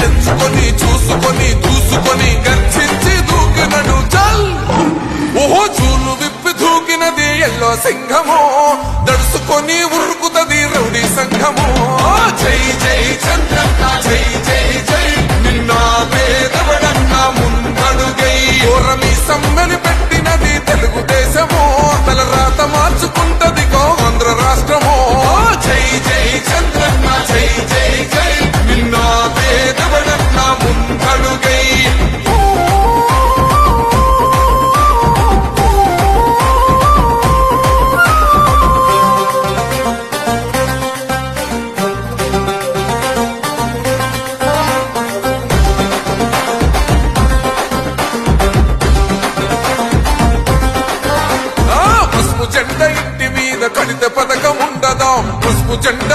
తెచ్చుకొని చూసుకొని దూసుకొని గర్జించి దూకినడు చల్. ఓహో చూలు విప్పి దూకినది ఎల్లో సింహము, దడుసుకొని ఉరుకుతది రౌడీ సంఘము. జై జై చంద్రన్న జై జై జై, నిన్న పేదవడన్న ముందడుగై. ఓరమి సమ్మెని పెట్టినది తెలుగుదేశము, తలరాత మార్చుకుంటది ఆంధ్ర రాష్ట్రము. జై జై చంద్రన్న జై జై జై, నిన్న పేదవడన్న ముందడుగై. జెండా ఇంటి మీద కడిత పథకం ఉండదా, పసుపు జెండా